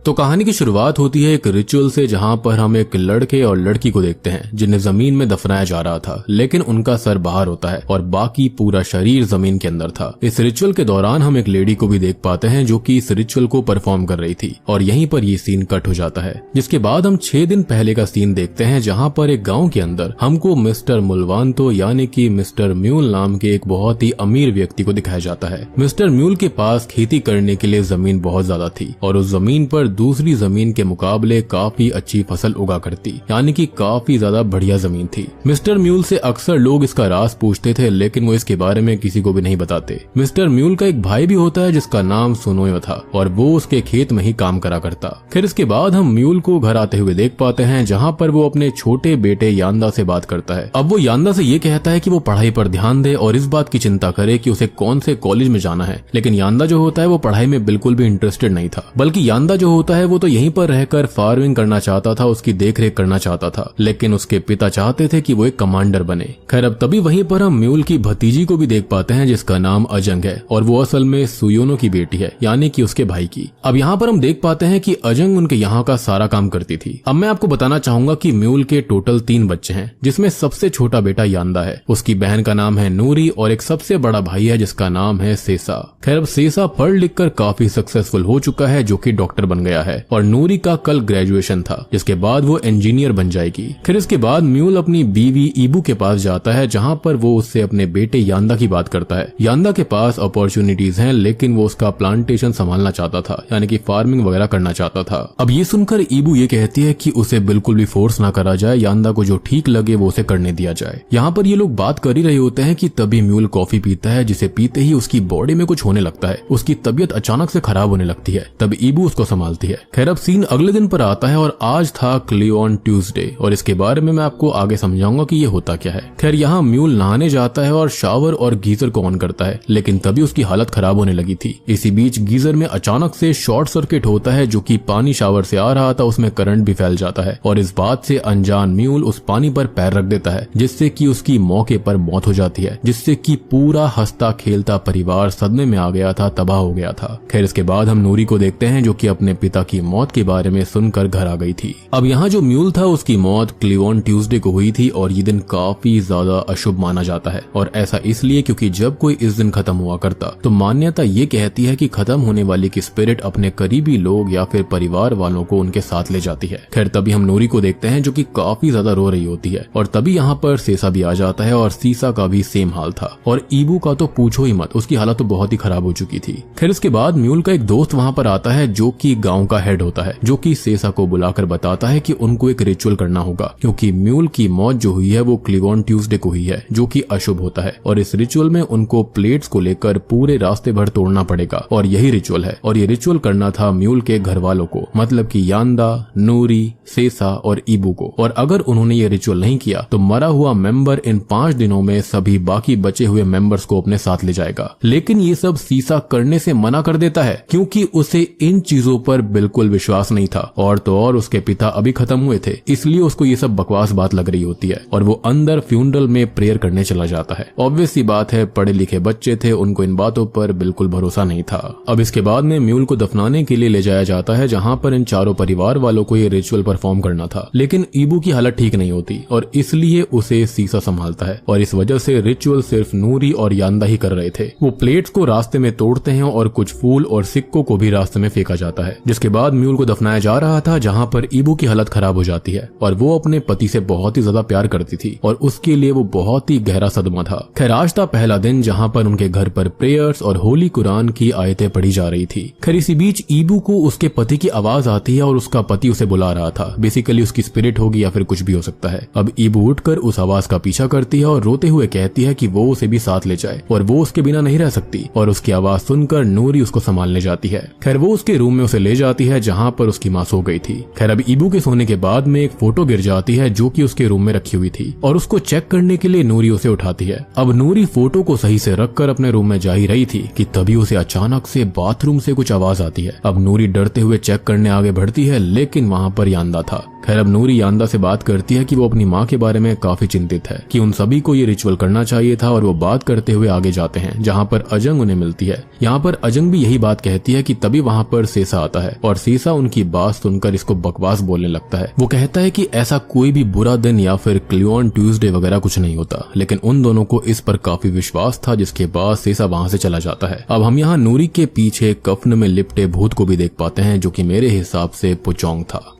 तो कहानी की शुरुआत होती है एक रिचुअल से, जहां पर हम एक लड़के और लड़की को देखते हैं जिन्हें जमीन में दफनाया जा रहा था, लेकिन उनका सर बाहर होता है और बाकी पूरा शरीर जमीन के अंदर था। इस रिचुअल के दौरान हम एक लेडी को भी देख पाते हैं जो कि इस रिचुअल को परफॉर्म कर रही थी, और यहीं पर ये सीन कट हो जाता है। जिसके बाद हम 6 दिन पहले का सीन देखते हैं, जहां पर एक गाँव के अंदर हमको मिस्टर मुलवांतो यानी कि मिस्टर म्यूल नाम के एक बहुत ही अमीर व्यक्ति को दिखाया जाता है। मिस्टर म्यूल के पास खेती करने के लिए जमीन बहुत ज्यादा थी और उस जमीन पर दूसरी जमीन के मुकाबले काफी अच्छी फसल उगा करती, यानी कि काफी ज्यादा बढ़िया जमीन थी। मिस्टर म्यूल से अक्सर लोग इसका राज पूछते थे, लेकिन वो इसके बारे में किसी को भी नहीं बताते। मिस्टर म्यूल का एक भाई भी होता है जिसका नाम सुनोयो था और वो उसके खेत में ही काम करा करता। फिर इसके बाद हम म्यूल को घर आते हुए देख पाते हैं, जहाँ पर वो अपने छोटे बेटे यांदा से बात करता है। अब वो यांदा से ये कहता है कि वो पढ़ाई पर ध्यान दे और इस बात की चिंता करे कि उसे कौन से कॉलेज में जाना है, लेकिन यांदा जो होता है वो पढ़ाई में बिल्कुल भी इंटरेस्टेड नहीं था। बल्कि यांदा जो होता है वो तो यहीं पर रहकर फार्मिंग करना चाहता था, उसकी देखरेख करना चाहता था, लेकिन उसके पिता चाहते थे कि वो एक कमांडर बने। खैर अब तभी वहीं पर हम म्यूल की भतीजी को भी देख पाते हैं जिसका नाम अजंग है, और वो असल में सुयोनो की बेटी है, यानी कि उसके भाई की। अब यहाँ पर हम देख पाते हैं कि अजंग उनके यहाँ का सारा काम करती थी। अब मैं आपको बताना चाहूंगा कि म्यूल के टोटल 3 बच्चे हैं, जिसमें सबसे छोटा बेटा यांदा है, उसकी बहन का नाम है नूरी और एक सबसे बड़ा भाई है जिसका नाम है सेसा। खैर अब सेसा पढ़ लिख कर काफी सक्सेसफुल हो चुका है, जो कि डॉक्टर बन गया है, और नूरी का कल ग्रेजुएशन था, जिसके बाद वो इंजीनियर बन जाएगी। फिर इसके बाद म्यूल अपनी बीवी ईबू के पास जाता है, जहां पर वो उससे अपने बेटे यांदा की बात करता है। यांदा के पास अपॉर्चुनिटीज हैं, लेकिन वो उसका प्लांटेशन संभालना चाहता था, यानी कि फार्मिंग वगैरह करना चाहता था। अब ये सुनकर ईबू ये कहती है कि उसे बिल्कुल भी फोर्स ना करा जाए, यांदा को जो ठीक लगे वो उसे करने दिया जाए। यहाँ पर ये लोग बात कर ही रहे होते हैं कि तभी म्यूल कॉफी पीता है, जिसे पीते ही उसकी बॉडी में कुछ होने लगता है, उसकी तबीयत अचानक से खराब होने लगती है। तब ईबू उसको संभालती है। खैर अब सीन अगले दिन पर आता है और आज था क्लियोन ट्यूसडे, और इसके बारे में मैं आपको आगे समझाऊंगा कि ये होता क्या है। खैर यहाँ म्यूल नहाने जाता है और शावर और गीजर को ऑन करता है, लेकिन तभी उसकी हालत खराब होने लगी थी। इसी बीच गीजर में अचानक से शॉर्ट सर्किट होता है, जो कि पानी शावर से आ रहा था उसमें करंट भी फैल जाता है, और इस बात से अनजान म्यूल उस पानी पर पैर रख देता है, जिससे कि उसकी मौके पर मौत हो जाती है, जिससे कि पूरा हंसता खेलता परिवार सदमे में आ गया था, तबाह हो गया था। खैर इसके बाद हम नूरी को देखते हैं, जो कि अपने पिता की मौत के बारे में सुनकर घर आ गई थी। अब यहाँ जो म्यूल था उसकी मौत क्लियोन ट्यूसडे को हुई थी, और ये दिन काफी ज्यादा अशुभ माना जाता है, और ऐसा इसलिए क्योंकि जब कोई इस दिन खत्म हुआ करता तो मान्यता ये कहती है कि खत्म होने वाली की स्पिरिट अपने करीबी लोग या फिर परिवार वालों को उनके साथ ले जाती है। खैर तभी हम नूरी को देखते हैं जो कि काफी ज्यादा रो रही होती है, और तभी यहाँ पर सेसा भी आ जाता है, और सीसा का भी सेम हाल था, और ईबू का तो पूछो ही मत, उसकी हालत तो बहुत ही खराब हो चुकी थी। खैर इसके बाद म्यूल का एक दोस्त वहाँ पर आता है, जो कि गाँव का हेड होता है, जो कि सेसा को बुलाकर बताता है कि उनको एक रिचुअल करना होगा, क्योंकि म्यूल की मौत जो हुई है वो क्लियोन ट्यूसडे को हुई है, जो कि अशुभ होता है, और इस रिचुअल में उनको प्लेट्स को लेकर पूरे रास्ते भर तोड़ना पड़ेगा, और यही रिचुअल है। और ये रिचुअल करना था म्यूल के घर वालों को, मतलब कि यांदा, नूरी, सेसा और ईबू को, और अगर उन्होंने ये रिचुअल नहीं किया तो मरा हुआ मेंबर इन 5 दिनों में सभी बाकी बचे हुए मेंबर्स को अपने साथ ले जाएगा। लेकिन ये सब सीसा करने से मना कर देता है, क्योंकि उसे इन चीजों पर बिल्कुल विश्वास नहीं था, और तो और उसके पिता अभी खत्म हुए थे, इसलिए उसको ये सब बकवास बात लग रही होती है, और वो अंदर फ्यूनरल में प्रेयर करने चला जाता है। ऑब्वियस सी बात है, पढ़े लिखे बच्चे थे, उनको इन बातों पर बिल्कुल भरोसा नहीं था। अब इसके बाद में म्यूल को दफनाने के लिए ले जाया जाता है, जहाँ पर इन चारों परिवार वालों को ये रिचुअल परफॉर्म करना था, लेकिन ईबू की हालत ठीक नहीं होती, और इसलिए उसे सीसा संभालता है, और इस वजह से रिचुअल सिर्फ नूरी और यांदा ही कर रहे थे। वो प्लेट्स को रास्ते में तोड़ते हैं और कुछ फूल और सिक्कों को भी रास्ते में फेंका जाता है। जिसके बाद म्यूल को दफनाया जा रहा था, जहाँ पर ईबू की हालत खराब हो जाती है, और वो अपने पति से बहुत ही ज्यादा प्यार करती थी, और उसके लिए वो बहुत ही गहरा सदमा था। खैर आज था पहला दिन जहाँ पर उनके घर पर प्रेयर्स और होली कुरान की आयतें पढ़ी जा रही थी। खैर इसी बीच ईबू को उसके पति की आवाज आती है, और उसका पति उसे बुला रहा था। बेसिकली उसकी स्पिरिट होगी या फिर कुछ भी हो सकता है। अब ईबू उठकर उस आवाज का पीछा करती है और रोते हुए कहती है कि वो उसे भी साथ ले जाए, और वो उसके बिना नहीं रह सकती, और उसकी आवाज सुनकर नूरी उसको संभालने जाती है। खैर वो उसके रूम में उसे ले जाती है, जहाँ पर उसकी माँ सो गई थी। खैर अब ईबू के सोने के बाद में एक फोटो गिर जाती है, जो कि उसके रूम में रखी हुई थी, और उसको चेक करने के लिए नूरी उसे उठाती है। अब नूरी फोटो को सही से रखकर अपने रूम में जा ही रही थी कि तभी उसे अचानक से बाथरूम से कुछ आवाज आती है। अब नूरी डरते हुए चेक करने आगे बढ़ती है, लेकिन वहाँ पर यांदा था। खैर अब नूरी यांदा से बात करती है कि वो अपनी माँ के बारे में काफी चिंतित है कि उन सभी को ये रिचुअल करना चाहिए था, और वो बात करते हुए आगे जाते हैं जहाँ पर अजंग उन्हें मिलती है। यहाँ पर अजंग भी यही बात कहती है कि तभी वहाँ पर सेसा आता है और सेसा उनकी बात सुनकर इसको बकवास बोलने लगता है। वो कहता है कि ऐसा कोई भी बुरा दिन या फिर क्लियोन ट्यूसडे वगैरह कुछ नहीं होता, लेकिन उन दोनों को इस पर काफी विश्वास था, जिसके बाद सेसा वहाँ से चला जाता है। अब हम यहाँ नूरी के पीछे कफन में लिपटे भूत को भी देख पाते हैं, जो कि मेरे हिसाब से पुचोंग था।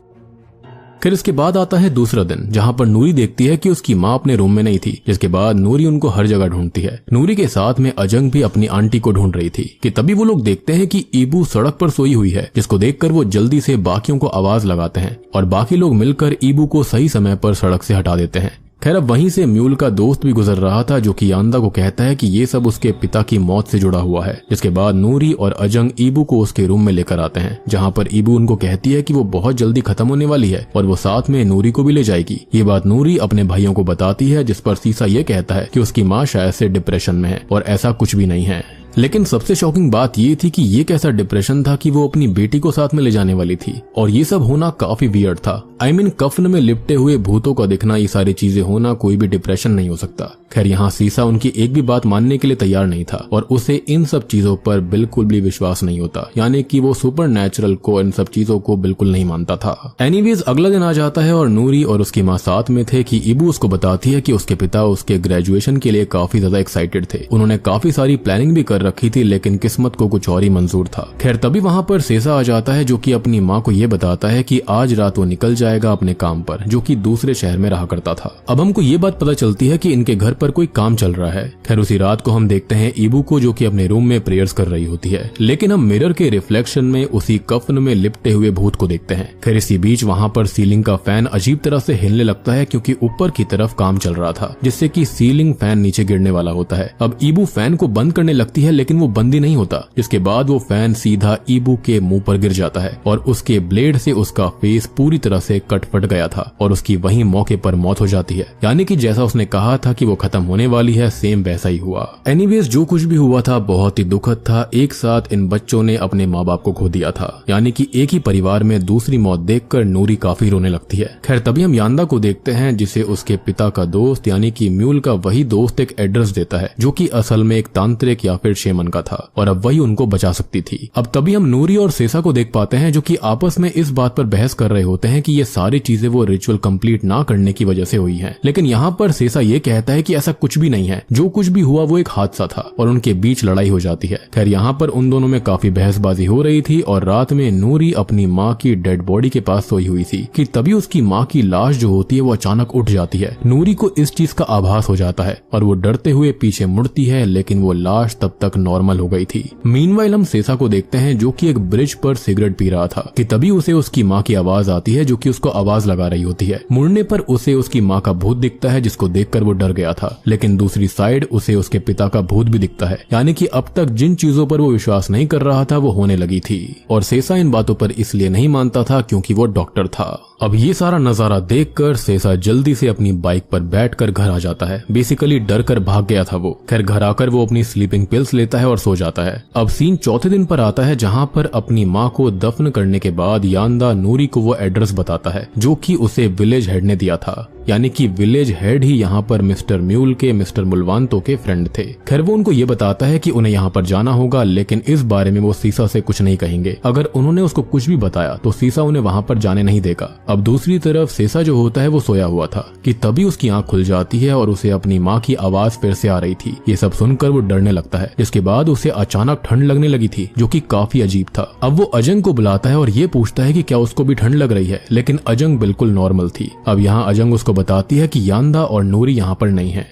फिर इसके बाद आता है दूसरा दिन, जहाँ पर नूरी देखती है कि उसकी माँ अपने रूम में नहीं थी, जिसके बाद नूरी उनको हर जगह ढूंढती है। नूरी के साथ में अजंग भी अपनी आंटी को ढूंढ रही थी कि तभी वो लोग देखते हैं कि ईबू सड़क पर सोई हुई है, जिसको देखकर वो जल्दी से बाकियों को आवाज लगाते हैं और बाकी लोग मिलकर ईबू को सही समय पर सड़क से हटा देते हैं। खैर अब वहीं से म्यूल का दोस्त भी गुजर रहा था, जो कि यांदा को कहता है कि ये सब उसके पिता की मौत से जुड़ा हुआ है। जिसके बाद नूरी और अजंग ईबू को उसके रूम में लेकर आते हैं, जहां पर ईबू उनको कहती है कि वो बहुत जल्दी खत्म होने वाली है और वो साथ में नूरी को भी ले जाएगी। ये बात नूरी अपने भाइयों को बताती है, जिस पर सीसा ये कहता है कि उसकी माँ शायद से डिप्रेशन में है और ऐसा कुछ भी नहीं है। लेकिन सबसे शॉकिंग बात ये थी कि ये कैसा डिप्रेशन था कि वो अपनी बेटी को साथ में ले जाने वाली थी, और ये सब होना काफी वियर्ड था। आई मीन कफन में लिपटे हुए भूतों का दिखना, ये सारी चीजें होना, कोई भी डिप्रेशन नहीं हो सकता। खैर यहाँ सीसा उनकी एक भी बात मानने के लिए तैयार नहीं था और उसे इन सब चीजों पर बिल्कुल भी विश्वास नहीं होता, यानी कि वो सुपर नेचुरल को, इन सब चीजों को बिल्कुल नहीं मानता था। एनीवेज अगला दिन आ जाता है और नूरी और उसकी माँ साथ में थे कि ईबू उसको बताती है कि उसके पिता उसके ग्रेजुएशन के लिए काफी ज्यादा एक्साइटेड थे। उन्होंने काफी सारी प्लानिंग भी कर रखी थी, लेकिन किस्मत को कुछ और ही मंजूर था। खैर तभी वहाँ पर सेसा आ जाता है, जो कि अपनी माँ को ये बताता है कि आज रात वो निकल जाएगा अपने काम पर, जो कि दूसरे शहर में रहा करता था। अब हमको ये बात पता चलती है कि इनके घर पर कोई काम चल रहा है। खैर उसी रात को हम देखते हैं ईबू को, जो कि अपने रूम में प्रेयर्स कर रही होती है, लेकिन हम मिरर के रिफ्लेक्शन में उसी कफन में लिपटे हुए भूत को देखते हैं। खैर इसी बीच वहाँ पर सीलिंग का फैन अजीब तरह से हिलने लगता है, क्योंकि ऊपर की तरफ काम चल रहा था, जिससे कि सीलिंग फैन नीचे गिरने वाला होता है। अब ईबू फैन को बंद करने लगती है, लेकिन वो बंद ही नहीं होता, जिसके बाद वो फैन सीधा ईबू के मुंह पर गिर जाता है और उसके ब्लेड से उसका फेस पूरी तरह से कट फट गया था और उसकी वहीं मौके पर मौत हो जाती है। यानी कि जैसा उसने कहा था कि वो खत्म होने वाली है, सेम वैसा ही हुआ। एनीवेज जो कुछ भी हुआ था बहुत ही दुखद था। एक साथ इन बच्चों ने अपने माँ बाप को खो दिया था, यानी कि एक ही परिवार में दूसरी मौत देखकर नूरी काफी रोने लगती है। खैर तभी हम यांदा को देखते हैं, जिसे उसके पिता का दोस्त यानी कि म्यूल का वही दोस्त एक एड्रेस देता है, जो कि असल में एक तांत्रिक या फिर शेमन का था और अब वही उनको बचा सकती थी। अब तभी हम नूरी और सेसा को देख पाते हैं, जो कि आपस में इस बात पर बहस कर रहे होते हैं कि ये सारी चीजें वो रिचुअल कंप्लीट ना करने की वजह से हुई हैं। लेकिन यहाँ पर सेसा ये कहता है कि ऐसा कुछ भी नहीं है, जो कुछ भी हुआ वो एक हादसा था, और उनके बीच लड़ाई हो जाती है। खैर यहाँ पर उन दोनों में काफी बहसबाजी हो रही थी और रात में नूरी अपनी माँ की डेड बॉडी के पास सोई हुई थी कि तभी उसकी माँ की लाश जो होती है वो अचानक उठ जाती है। नूरी को इस चीज का आभास हो जाता है और वो डरते हुए पीछे मुड़ती है, लेकिन वो लाश तब तक नॉर्मल हो गई थी। मीनवाइल हम सेसा को देखते हैं, जो कि एक ब्रिज पर सिगरेट पी रहा था कि तभी उसे उसकी माँ की आवाज आती है, जो कि उसको आवाज लगा रही होती है। मुड़ने पर उसे उसकी माँ का भूत दिखता है, जिसको देखकर वो डर गया था, लेकिन दूसरी साइड उसे उसके पिता का भूत भी दिखता है। यानी कि अब तक जिन चीजों पर वो विश्वास नहीं कर रहा था वो होने लगी थी, और सेसा इन बातों पर इसलिए नहीं मानता था क्योंकि वो डॉक्टर था। अब ये सारा नजारा देखकर सेसा जल्दी से अपनी बाइक पर बैठकर घर आ जाता है। बेसिकली डर कर भाग गया था वो। खैर घर आकर वो अपनी स्लीपिंग पिल्स लेता है और सो जाता है। अब सीन चौथे दिन पर आता है, जहाँ पर अपनी माँ को दफन करने के बाद यांदा नूरी को वो एड्रेस बताता है, जो कि उसे विलेज हेड ने दिया था। यानी कि विलेज हेड ही यहाँ पर मिस्टर म्यूल के, मिस्टर मुलवांतो के फ्रेंड थे। खैर वो उनको ये बताता है कि उन्हें यहाँ पर जाना होगा, लेकिन इस बारे में वो सीसा से कुछ नहीं कहेंगे। अगर उन्होंने उसको कुछ भी बताया तो सीसा उन्हें वहाँ पर जाने नहीं देगा। अब दूसरी तरफ सेसा जो होता है वो सोया हुआ था कि तभी उसकी आंख खुल जाती है और उसे अपनी माँ की आवाज फिर से आ रही थी। ये सब सुनकर वो डरने लगता है, जिसके बाद उसे अचानक ठंड लगने लगी थी, जो कि काफी अजीब था। अब वो अजंग को बुलाता है और ये पूछता है कि क्या उसको भी ठंड लग रही है, लेकिन अजंग बिल्कुल नॉर्मल थी। अब यहाँ अजंग उसको बताती है कि यांदा और नूरी यहाँ पर नहीं है।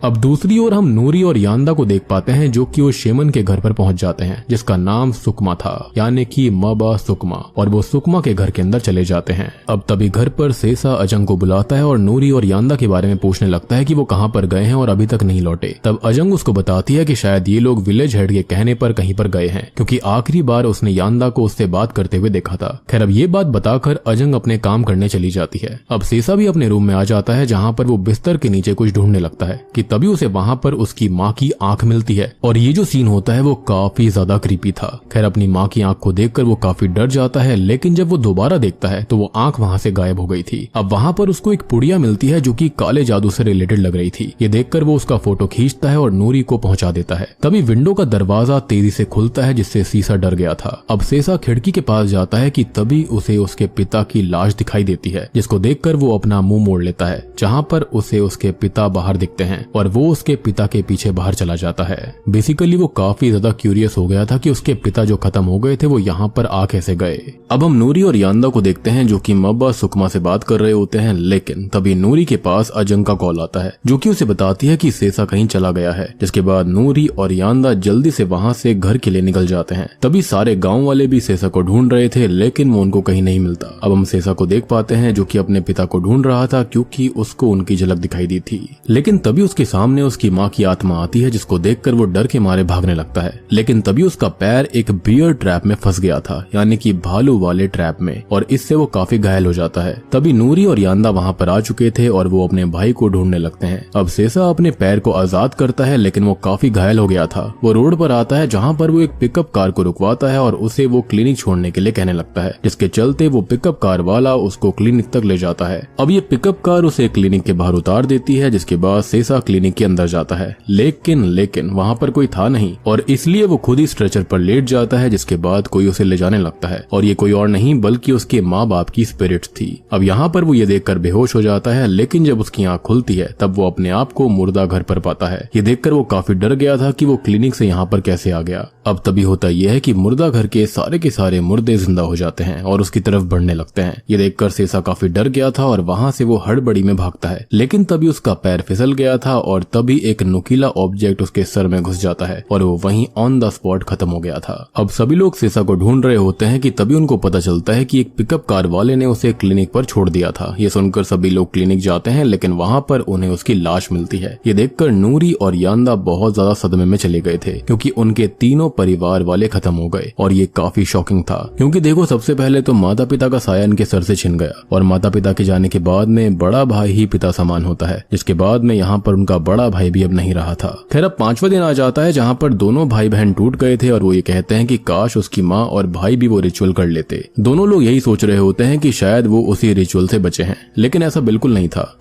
अब दूसरी ओर हम नूरी और यांदा को देख पाते हैं, जो कि वो शेमन के घर पर पहुंच जाते हैं, जिसका नाम सुकमा था, यानी कि मबा सुकमा, और वो सुकमा के घर के अंदर चले जाते हैं। अब तभी घर पर सेसा अजंग को बुलाता है और नूरी और यांदा के बारे में पूछने लगता है कि वो कहाँ पर गए हैं और अभी तक नहीं लौटे। तब अजंग उसको बताती है कि शायद ये लोग विलेज हेड के कहने पर कहीं पर गए हैं, क्योंकि आखिरी बार उसने यांदा को उससे बात करते हुए देखा था। खैर अब ये बात बताकर अजंग अपने काम करने चली जाती है। अब सेसा भी अपने रूम में आ जाता है, जहाँ पर वो बिस्तर के नीचे कुछ ढूंढने लगता है कि तभी उसे वहाँ पर उसकी माँ की आंख मिलती है और ये जो सीन होता है वो काफी ज्यादा क्रीपी था। खैर अपनी माँ की आंख को देखकर वो काफी डर जाता है, लेकिन जब वो दोबारा देखता है तो वो आंख वहाँ से गायब हो गई थी। अब वहाँ पर उसको एक पुड़िया मिलती है जो कि काले जादू से रिलेटेड लग रही थी। ये देखकर वो उसका फोटो खींचता है और नूरी को पहुंचा देता है। तभी विंडो का दरवाजा तेजी से खुलता है जिससे सीसा डर गया था। अब सेसा खिड़की के पास जाता है कि तभी उसे उसके पिता की लाश दिखाई देती है, जिसको देखकर वो अपना मुंह मोड़ लेता है, जहाँ पर उसे उसके पिता बाहर दिखते हैं और वो उसके पिता के पीछे बाहर चला जाता है। बेसिकली वो काफी ज्यादा क्यूरियस हो गया था कि उसके पिता जो खत्म हो गए थे वो यहाँ पर आ कैसे गए। अब हम नूरी और यांदा को देखते हैं जो कि मब्बा सुकमा से बात कर रहे होते हैं, लेकिन तभी नूरी के पास अजंग का कॉल आता है जो कि उसे बताती है कि सेसा कहीं चला गया है। जिसके बाद नूरी और यांदा जल्दी से वहाँ से घर के लिए निकल जाते हैं। तभी सारे गाँव वाले भी सेसा को ढूंढ रहे थे, लेकिन वो उनको कहीं नहीं मिलता। अब हम सेसा को देख पाते हैं जो कि अपने पिता को ढूंढ रहा था क्योंकि उसको उनकी झलक दिखाई दी थी। लेकिन तभी उसके सामने उसकी माँ की आत्मा आती है जिसको देखकर वो डर के मारे भागने लगता है। लेकिन तभी उसका पैर एक बियर ट्रैप में फंस गया था, यानी कि भालू वाले ट्रैप में, और इससे वो काफी घायल हो जाता है। तभी नूरी और यांदा वहाँ पर आ चुके थे और वो अपने भाई को ढूंढने लगते हैं। अब सेसा अपने पैर को आजाद करता है, लेकिन वो काफी घायल हो गया था। वो रोड पर आता है जहाँ पर वो एक पिकअप कार को रुकवाता है और उसे वो क्लिनिक छोड़ने के लिए कहने लगता है, जिसके चलते वो पिकअप कार वाला उसको क्लिनिक तक ले जाता है। अब ये पिकअप कार उसे क्लिनिक के बाहर उतार देती है, जिसके बाद सेसा क्लिनिक के अंदर जाता है। लेकिन वहाँ पर कोई था नहीं और इसलिए वो खुद ही स्ट्रेचर पर लेट जाता है, जिसके बाद कोई उसे ले जाने लगता है और ये कोई और नहीं बल्कि उसके माँ बाप की स्पिरिट थी। अब यहाँ पर वो ये देखकर बेहोश हो जाता है, लेकिन जब उसकी आंख खुलती है तब वो अपने आप को मुर्दा घर पर पाता है। ये देखकर वो काफी डर गया था कि वो क्लिनिक से यहाँ पर कैसे आ गया। अब तभी होता यह है कि मुर्दा घर के सारे मुर्दे जिंदा हो जाते हैं और उसकी तरफ बढ़ने लगते हैं। ये देखकर सेसा काफी डर गया था और वहाँ से वो हड़बड़ी में भागता है, लेकिन तभी उसका पैर फिसल गया था और तभी एक नुकीला ऑब्जेक्ट उसके सर में घुस जाता है और वो वहीं ऑन द स्पॉट खत्म हो गया था। अब सभी लोग सेसा को ढूंढ रहे होते हैं कि तभी उनको पता चलता है कि एक पिकअप कार वाले ने उसे क्लिनिक पर छोड़ दिया था। ये सुनकर सभी लोग क्लिनिक जाते हैं, लेकिन वहाँ पर उन्हें उसकी लाश मिलती है। ये देखकर नूरी और यांदा बहुत ज्यादा सदमे में चले गए थे क्योंकि उनके तीनों परिवार वाले खत्म हो गए और ये काफी शॉकिंग था क्योंकि देखो सबसे पहले तो माता पिता का साया इनके सर से छिन गया और माता पिता के जाने के बाद में बड़ा भाई ही पिता समान होता है, जिसके बाद में यहाँ पर उनका बड़ा भाई भी अब नहीं रहा था। खैर अब 5वां दिन आ जाता है जहाँ पर दोनों भाई बहन टूट गए थे और वो ये कहते हैं कि काश उसकी माँ और भाई भी वो रिचुअल कर लेते। दोनों लोग यही सोच रहे होते हैं कि शायद वो उसी रिचुअल से बचे हैं, लेकिन ऐसा बिल्कुल नहीं था।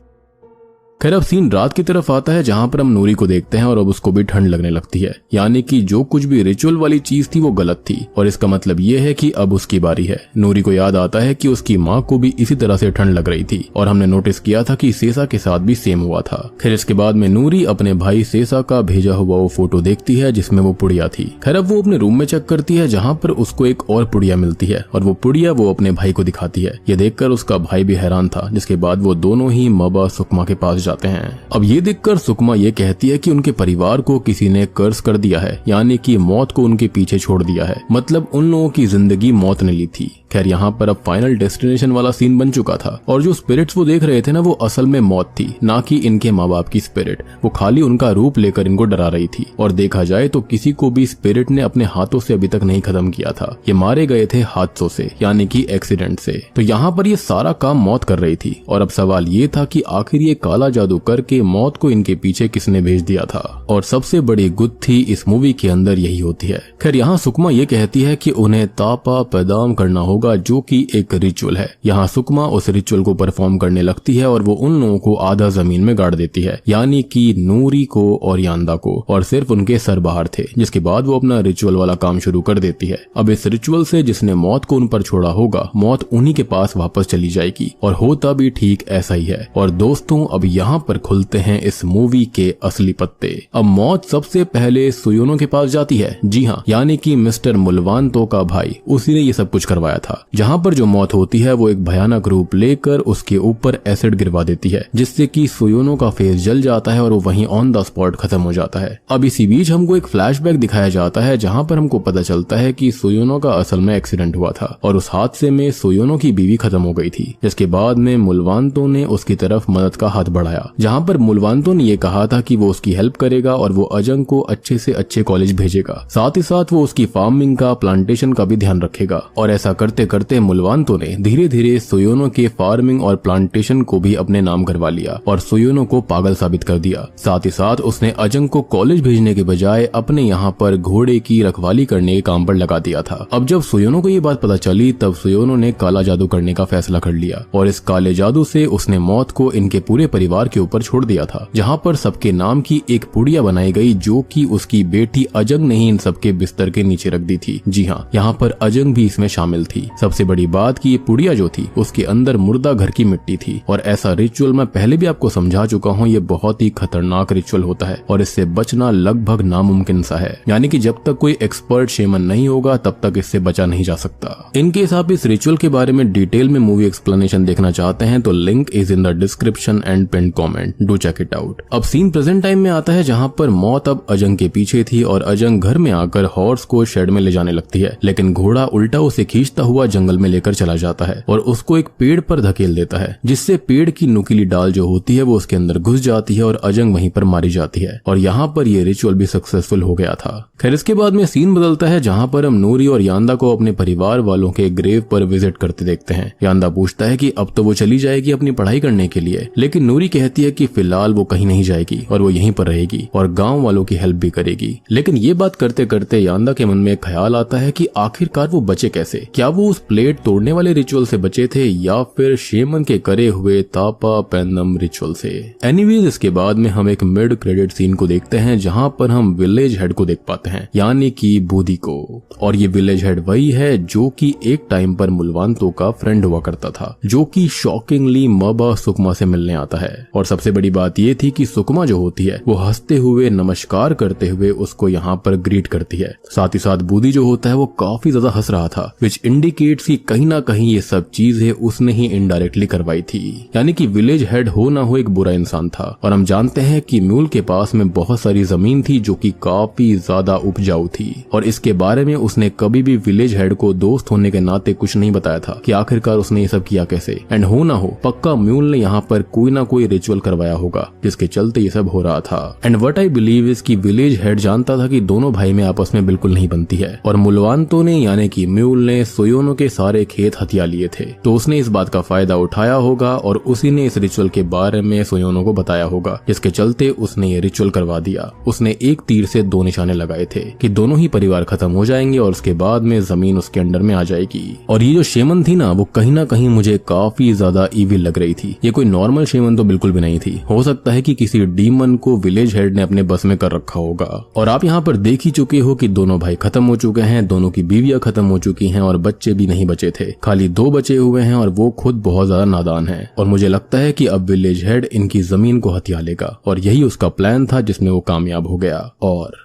खैर अब सीन रात की तरफ आता है जहाँ पर हम नूरी को देखते हैं और अब उसको भी ठंड लगने लगती है, यानी कि जो कुछ भी रिचुअल वाली चीज थी वो गलत थी और इसका मतलब ये है कि अब उसकी बारी है। नूरी को याद आता है कि उसकी माँ को भी इसी तरह से ठंड लग रही थी और हमने नोटिस किया था कि सेसा के साथ भी सेम हुआ था। खैर इसके बाद में नूरी अपने भाई सेसा का भेजा हुआ वो फोटो देखती है जिसमें वो पुड़िया थी। खैर अब वो अपने रूम में चेक करती है जहाँ पर उसको एक और पुड़िया मिलती है और वो पुड़िया वो अपने भाई को दिखाती है। ये देखकर उसका भाई भी हैरान था, जिसके बाद वो दोनों ही मबा सुकमा के पास जाते हैं। अब ये देखकर सुकमा ये कहती है कि उनके परिवार को किसी ने कर्ज कर दिया है, यानी कि मौत को उनके पीछे छोड़ दिया है, मतलब उन लोगों की जिंदगी मौत ने ली थी। खैर यहाँ पर अब फाइनल डेस्टिनेशन वाला सीन बन चुका था और जो स्पिरिट्स वो देख रहे थे ना वो असल में मौत थी, ना कि इनके माँ बाप की स्पिरिट। वो खाली उनका रूप लेकर इनको डरा रही थी और देखा जाए तो किसी को भी स्पिरिट ने अपने हाथों से अभी तक नहीं खत्म किया था। ये मारे गए थे हादसों से, यानी कि एक्सीडेंट से। तो यहाँ पर ये सारा काम मौत कर रही थी और अब सवाल ये था कि आखिर ये काला जादू करके मौत को इनके पीछे किसने भेज दिया था। और सबसे बड़ी गुत्थी इस मूवी के अंदर यही होती है। खैर यहाँ सुकमा ये कहती है कि उन्हें तापा पैदाम करना होगा, जो कि एक रिचुअल है। यहाँ सुकमा उस रिचुअल को परफॉर्म करने लगती है और वो उन लोगों को आधा जमीन में गाड़ देती है, यानी कि नूरी को और यांदा को, और सिर्फ उनके सर बाहर थे। जिसके बाद वो अपना रिचुअल वाला काम शुरू कर देती है। अब इस रिचुअल से जिसने मौत को उन पर छोड़ा होगा, मौत उन्हीं के पास वापस चली जाएगी और होता भी ठीक ऐसा ही है। और दोस्तों अब यहाँ पर खुलते हैं इस मूवी के असली पत्ते। अब मौत सबसे पहले सुयोनो के पास जाती है, जी हाँ, यानी कि मिस्टर मुलवांतो का भाई, उसी ने ये सब कुछ करवाया था। जहाँ पर जो मौत होती है वो एक भयानक रूप लेकर उसके ऊपर एसिड गिरवा देती है, जिससे कि सुयोनो का फेस जल जाता है और वो वहीं ऑन द स्पॉट खत्म हो जाता है। अब इसी बीच हमको एक फ्लैशबैक दिखाया जाता है जहाँ पर हमको पता चलता है कि सुयोनो का असल में एक्सीडेंट हुआ था और उस हादसे में सुयोनो की बीवी खत्म हो गई थी, जिसके बाद में मुलवांतो ने उसकी तरफ मदद का हाथ बढ़ाया आया, जहाँ पर मूलवांतो ने ये कहा था कि वो उसकी हेल्प करेगा और वो अजंग को अच्छे से अच्छे कॉलेज भेजेगा, साथ ही साथ वो उसकी फार्मिंग का, प्लांटेशन का भी ध्यान रखेगा। और ऐसा करते करते मूलवांतो ने धीरे धीरे सोयोनो के फार्मिंग और प्लांटेशन को भी अपने नाम करवा लिया और सोयोनो को पागल साबित कर दिया। साथ ही साथ उसने अजंग को कॉलेज भेजने के बजाय अपने यहाँ पर घोड़े की रखवाली करने के काम पर लगा दिया था। अब जब सोयोनो को ये बात पता चली तब सोयोनो ने काला जादू करने का फैसला कर लिया और इस काले जादू से उसने मौत को इनके पूरे परिवार के ऊपर छोड़ दिया था, जहाँ पर सबके नाम की एक पुड़िया बनाई गई जो कि उसकी बेटी अजंग ने ही इन सबके बिस्तर के नीचे रख दी थी। जी हाँ, यहाँ पर अजंग भी इसमें शामिल थी। सबसे बड़ी बात कि ये पुड़िया जो थी उसके अंदर मुर्दा घर की मिट्टी थी और ऐसा रिचुअल मैं पहले भी आपको समझा चुका हूँ, ये बहुत ही खतरनाक रिचुअल होता है और इससे बचना लगभग नामुमकिन सा है। यानी कि जब तक कोई एक्सपर्ट शेमन नहीं होगा तब तक इससे बचा नहीं जा सकता। इनकेस आप इस रिचुअल के बारे में डिटेल में मूवी एक्सप्लेनेशन देखना चाहते हैं तो link is in the description and pin comment, do check it out. अब सीन प्रेजेंट टाइम में आता है जहाँ पर मौत अब अजंग के पीछे थी और अजंग घर में आकर हॉर्स को शेड में ले जाने लगती है, लेकिन घोड़ा उल्टा उसे खींचता हुआ जंगल में लेकर चला जाता है और उसको एक पेड़ पर धकेल देता है, जिससे पेड़ की नुकीली डाल जो होती है वो उसके अंदर घुस जाती है और अजंग वहीं पर मारी जाती है और यहाँ पर ये रिचुअल भी सक्सेसफुल हो गया था। खैर इसके बाद में सीन बदलता है जहाँ पर हम नूरी और यांदा को अपने परिवार वालों के ग्रेव पर विजिट करते देखते हैं। यांदा पूछता है कि अब तो वो चली जाएगी अपनी पढ़ाई करने के लिए, लेकिन नूरी कहती है कि फिलहाल वो कहीं नहीं जाएगी और वो यहीं पर रहेगी और गांव वालों की हेल्प भी करेगी। लेकिन ये बात करते करते यांदा के मन में एक ख्याल आता है कि आखिरकार वो बचे कैसे, क्या वो उस प्लेट तोड़ने वाले रिचुअल से बचे थे या फिर शेमन के करे हुए तापा पैनम रिचुअल से। एनीवेज इसके बाद में हम एक मिड क्रेडिट सीन को देखते हैं जहाँ पर हम विलेज हेड को देख पाते हैं, यानी कि बूदी को। और ये विलेज हेड वही है जो कि एक टाइम पर मूलवांतो का फ्रेंड हुआ करता था, जो कि शॉकिंगली मबा सुकमा से मिलने आता है। और सबसे बड़ी बात ये थी कि सुकमा जो होती है वो हंसते हुए नमस्कार करते हुए उसको यहाँ पर ग्रीट करती है। साथ ही साथ बूदी जो होता है वो काफी ज्यादा हंस रहा था, विच इंडिकेट्स कि कहीं ना कहीं ये सब चीजें उसने ही इनडायरेक्टली करवाई थी, यानी कि विलेज हेड हो ना हो एक बुरा इंसान था। और हम जानते हैं कि म्यूल के पास में बहुत सारी जमीन थी जो कि काफी ज्यादा उपजाऊ थी और इसके बारे में उसने कभी भी विलेज हेड को दोस्त होने के नाते कुछ नहीं बताया था कि आखिरकार उसने ये सब किया कैसे। एंड हो ना हो पक्का म्यूल ने यहाँ पर कोई ना कोई रिचुअल करवाया होगा जिसके चलते ये सब हो रहा था। And what I believe is कि विलेज हेड जानता था कि दोनों भाई में आपस में बिल्कुल नहीं बनती है और मूलवांतो ने यानी कि म्यूल ने सोयोनो के सारे खेत हथिया लिए थे, तो उसने इस बात का फायदा उठाया होगा और उसी ने इस रिचुअल के बारे में सोयोनो को बताया होगा, जिसके चलते उसने ये रिचुअल करवा दिया। उसने एक तीर से दो निशाने लगाए थे कि दोनों ही परिवार खत्म हो जाएंगे और उसके बाद में जमीन उसके अंडर में आ जाएगी। और ये जो शेमन थी ना वो कहीं ना कहीं मुझे काफी ज्यादा इविल लग रही थी। ये कोई नॉर्मल शेमन तो बिल्कुल भी नहीं थी, हो सकता है कि किसी डीमन को विलेज हेड ने अपने बस में कर रखा होगा। और आप यहाँ पर देख ही चुके हो कि दोनों भाई खत्म हो चुके हैं, दोनों की बीवियां खत्म हो चुकी हैं और बच्चे भी नहीं बचे थे, खाली 2 बचे हुए हैं और वो खुद बहुत ज्यादा नादान है। और मुझे लगता है कि अब विलेज हेड इनकी जमीन को हथिया लेगा और यही उसका प्लान था जिसमें वो कामयाब हो गया। और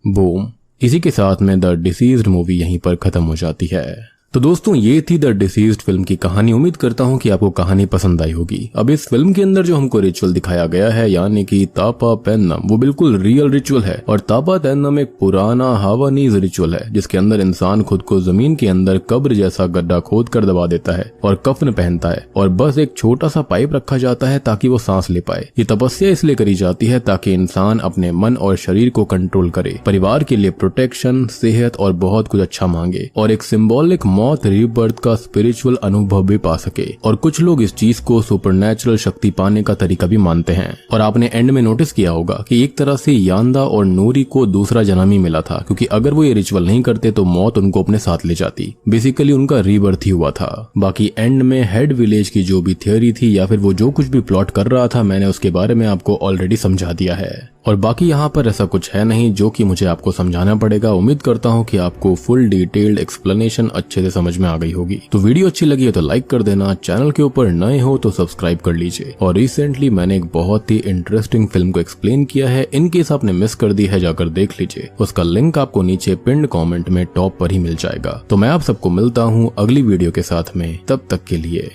बूम, इसी के साथ में द डिसीज्ड मूवी यहीं पर खत्म हो जाती है। तो दोस्तों ये थी द डिसीज्ड फिल्म की कहानी। उम्मीद करता हूँ कि आपको कहानी पसंद आई होगी। अब इस फिल्म के अंदर जो हमको रिचुअल दिखाया गया है यानी कि तापा पैनम, वो बिल्कुल रियल रिचुअल है। और तापा पैनम एक पुराना हावानीज रिचुअल है जिसके अंदर इंसान खुद को जमीन के अंदर कब्र जैसा गड्ढा खोद कर दबा देता है और कफन पहनता है और बस एक छोटा सा पाइप रखा जाता है ताकि वो सांस ले पाए। ये तपस्या इसलिए करी जाती है ताकि इंसान अपने मन और शरीर को कंट्रोल करे, परिवार के लिए प्रोटेक्शन, सेहत और बहुत कुछ अच्छा मांगे और एक सिंबॉलिक मौत, रीबर्थ का स्पिरिचुअल अनुभव भी पा सके। और कुछ लोग इस चीज को सुपरनैचुरल शक्ति पाने का तरीका भी मानते हैं। और आपने एंड में नोटिस किया होगा कि एक तरह से यांदा और नूरी को दूसरा जन्म ही मिला था, क्योंकि अगर वो ये रिचुअल नहीं करते तो मौत उनको अपने साथ ले जाती। बेसिकली उनका रीबर्थ ही हुआ था। बाकी एंड में हेड विलेज की जो भी थ्योरी थी या फिर वो जो कुछ भी प्लॉट कर रहा था, मैंने उसके बारे में आपको ऑलरेडी समझा दिया है। और बाकी यहाँ पर ऐसा कुछ है नहीं जो कि मुझे आपको समझाना पड़ेगा। उम्मीद करता हूँ कि आपको फुल डिटेल्ड एक्सप्लेनेशन अच्छे से समझ में आ गई होगी। तो वीडियो अच्छी लगी है तो लाइक कर देना, चैनल के ऊपर नए हो तो सब्सक्राइब कर लीजिए। और रिसेंटली मैंने एक बहुत ही इंटरेस्टिंग फिल्म को एक्सप्लेन किया है, इन केस आपने मिस कर दी है जाकर देख लीजिए। उसका लिंक आपको नीचे पिन्ड कॉमेंट में टॉप पर ही मिल जाएगा। तो मैं आप सबको मिलता हूँ अगली वीडियो के साथ में, तब तक के लिए